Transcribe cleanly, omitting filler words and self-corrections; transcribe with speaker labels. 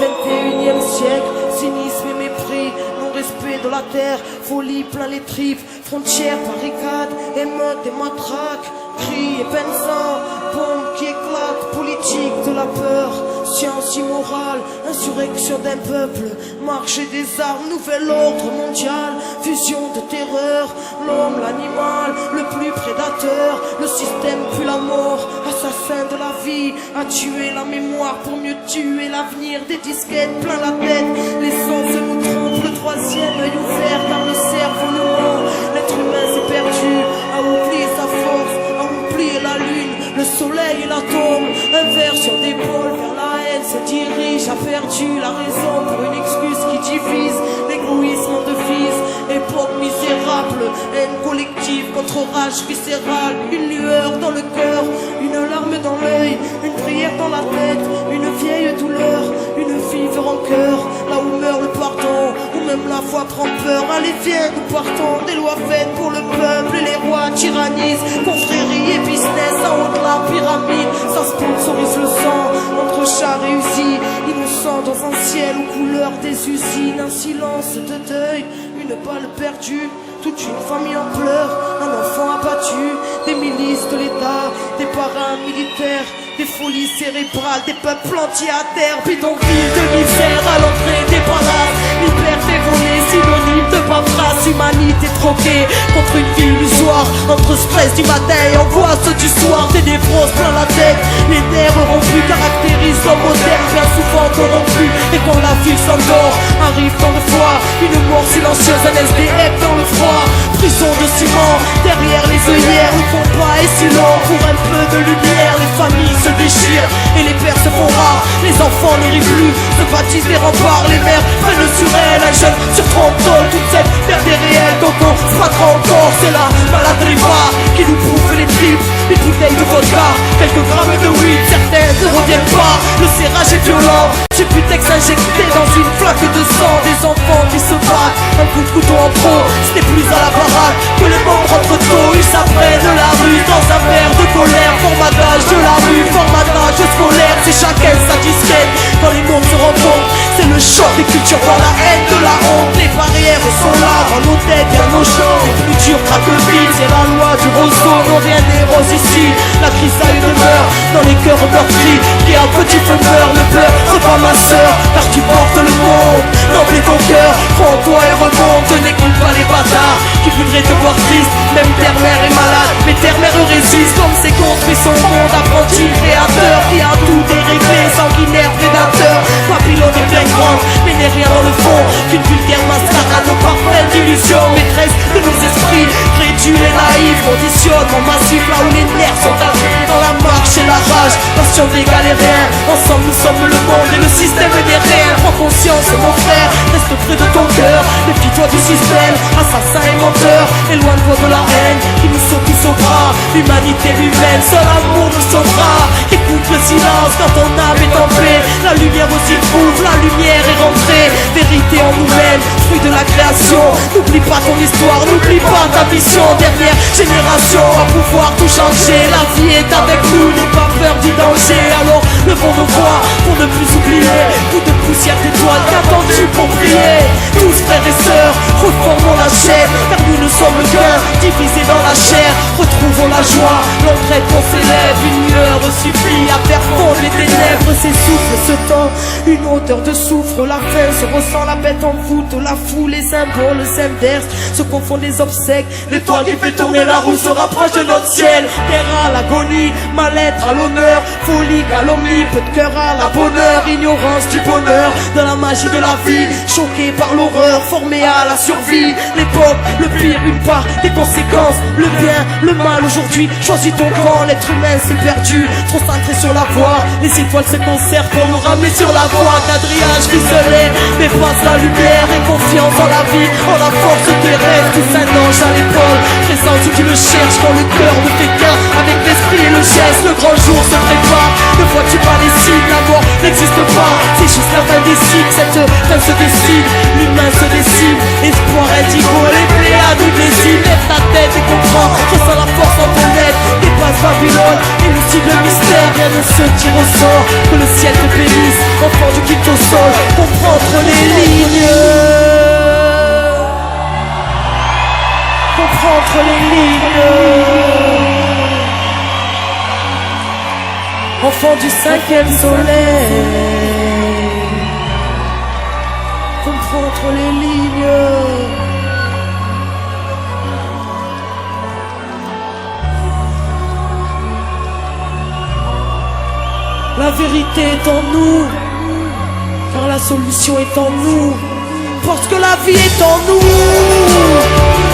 Speaker 1: 21e siècle, cynisme et mépris, non-respect de la terre, folie plein les tripes, frontières, barricades, émeutes et matraques, cris et peine sang, bombes qui éclatent, politique de la peur, science immorale, insurrection d'un peuple, marché des armes, nouvel ordre mondial, fusion de terreur, l'homme, l'animal, le plus prédateur, le système puis la mort, assassin de la vie, a tué la mémoire pour mieux tuer l'avenir, des disquettes plein la tête, les sens nous trompent, le troisième œil ouvert car le cerveau nous ment, l'être humain s'est perdu, a oublié sa force, a oublié la lune, le soleil et l'atome, un verre sur d'épaule vers la haine se dirige, a perdu la raison pour une excuse qui divise, l'égoïsme de fils, époque misérable, haine collective contre rage viscérale, une lueur dans le cœur, une larme dans l'œil, une prière dans la tête, une vieille douleur, une vive rancœur, là où meurt le pardon, où même la foi prend peur. Allez viens, nous partons, des lois faites pour le peuple et les rois tyrannisent, confrérie et business en haut de la pyramide, ça sponsorise le sang, entre chats réussis, innocents dans un ciel aux couleurs des usines, un silence de deuil, une balle perdue, toute une famille en pleurs, un enfant abattu, des milices de l'État, des paramilitaires, des folies cérébrales, des peuples entiers à terre, bidonville de misère à l'entrée des palaces, liberté volée, synonyme de paperasse, humanité troquée contre une vie illusoire, entre stress du matin et angoisse du soir, des névroses plein la tête, les nerfs rompus caractérisent l'homme moderne, bien souvent corrompu, et quand la vie s'endort, arrive dans le foie, une mort silencieuse, un SDF dans le froid, prison de ciment, derrière les œillères, le combat est si long, pour un peu de lumière, les familles se déchirent, et les pères se font rares, les enfants n'y rivent plus, se bâtissent des remparts, les mères prennent sur elles, un jeune sur 30 tonnes, toute cette perte est réelle, donc on se battra encore, c'est la maladriva qui nous bouffe les tripes, une bouteille de vodka, quelques grammes de weed, certaines ne reviennent pas, le serrage est violent, j'ai pu texte injecté dans une flaque de sang, des enfants qui se battent, un coup de couteau en pro, ce n'est plus à la parade que les membres rentrent tôt, ils s'apprennent de la rue dans un verre de colère, formatage de la rue, formatage scolaire, c'est chacun sa disquette, quand les mondes se rencontrent, c'est le choc des cultures dans la haine de la honte, les barrières sont là, dans nos têtes, bien nos champs, les plus durs craquent le vide, c'est la loi du roseau, non rien n'est rose ici, la crise a une meurt, dans les cœurs meurtris, qui a un petit feu meurt, le peur, c'est pas ma sœur, car tu portes le monde, remplis ton cœur, prends-toi et remonte, n'écoute pas les bâtards, qui voudraient te voir triste, même terre-mère est malade, mais terre-mère résiste, comme c'est construit son monde, apprenti créateur, qui a tout déréglé, sanguinaire prédateur, Babylone est bien grande, mais n'est rien dans le fond, qu'une vulgaire mascarade aux parfaites illusions, maîtresse de nos esprits, crédules et naïfs, conditionnement massif, là où les nerfs sont avés, dans la marche et la rage, passion des galériens, ensemble nous sommes le monde et le système n'est rien, prends conscience mon frère, reste près de ton cœur, méfie-toi du système, assassin et menteur, éloigne-toi de la haine, qui nous sauve tous au bras, l'humanité humaine, seul amour nous sauvera, écoute le silence quand ton âme est en paix, la lumière aussi trouve, la lumière est rentrée, vérité en nous-mêmes, fruit de la création, n'oublie pas ton histoire, n'oublie pas ta mission, dernière génération va pouvoir tout changer, la vie est avec nous, n'aie pas peur du danger, alors levons nos voix pour ne plus oublier, coup de poussière d'étoiles, qu'attends-tu pour prier, tous frères et sœurs, reformons la chaîne, car nous ne sommes qu'un, divisés dans la chair, retrouvons la joie, l'entraide qu'on s'élève, une lueur suffit à faire fondre les ténèbres, s'essouffle ce temps, une odeur de soufre, la faim se ressent, la bête en voûte, la foule, les symboles s'inversent, se confondent les obsèques, l'étoile qui fait tourner la roue se rapproche de notre ciel, terre à l'agonie, mal-être à l'honneur, folie, calomnie, peu de cœur à la bonheur, ignorance du bonheur, de la magie de la vie, choqué par l'horreur, formé à la survie, l'époque, le pire, une part des conséquences, le bien, le mal aujourd'hui, choisis ton camp, l'être humain s'est perdu, trop centré sur la voie, les étoiles se conservent pour nous ramener sur la voie, quadrillage ficelé, dépasse la lumière et confiance en la vie, en la force des rêves, tous un ange à l'épaule, présence où tu le cherches quand le cœur ne fait qu'un, avec l'esprit et le geste, le grand jour se prépare, ne vois-tu pas les signes, la mort n'existe pas, c'est juste la fin des signes, cette fin se décide, l'humain se décide, espoir indigo, les pléiades nous désignent, lève ta tête et comprends, ressens la force en ton être, dépasse Babylone, élucide le mystère, rien ne se tire au sort, que le ciel te bénisse, enfant du Kittoso, entre les lignes. Comprends entre les lignes. Enfant du 5e soleil. Comprends entre les lignes. La vérité est en nous, car la solution est en nous, parce que la vie est en nous.